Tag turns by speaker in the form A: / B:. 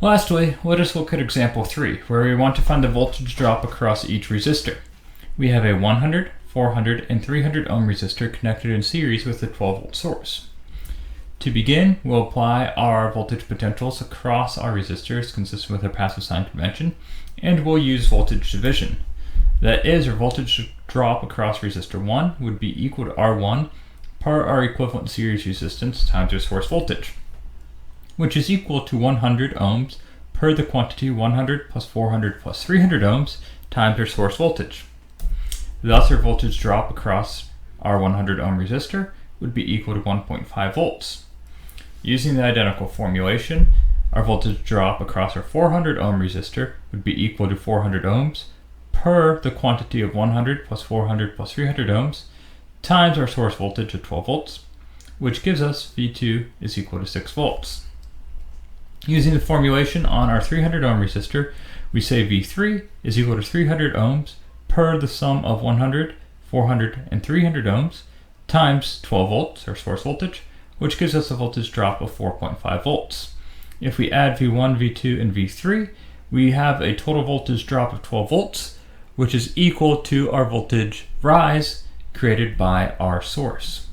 A: Lastly, let us look at example 3, where we want to find the voltage drop across each resistor. We have a 100, 400, and 300 ohm resistor connected in series with a 12 volt source. To begin, we'll apply our voltage potentials across our resistors consistent with our passive sign convention, and we'll use voltage division. That is, our voltage drop across resistor 1 would be equal to R1 per our equivalent series resistance times our source voltage, which is equal to 100 ohms per the quantity 100 plus 400 plus 300 ohms times our source voltage. Thus, our voltage drop across our 100 ohm resistor would be equal to 1.5 volts. Using the identical formulation, our voltage drop across our 400 ohm resistor would be equal to 400 ohms per the quantity of 100 plus 400 plus 300 ohms times our source voltage of 12 volts, which gives us V2 is equal to 6 volts. Using the formulation on our 300 ohm resistor, we say V3 is equal to 300 ohms per the sum of 100, 400, and 300 ohms times 12 volts, our source voltage, which gives us a voltage drop of 4.5 volts. If we add V1, V2, and V3, we have a total voltage drop of 12 volts, which is equal to our voltage rise created by our source.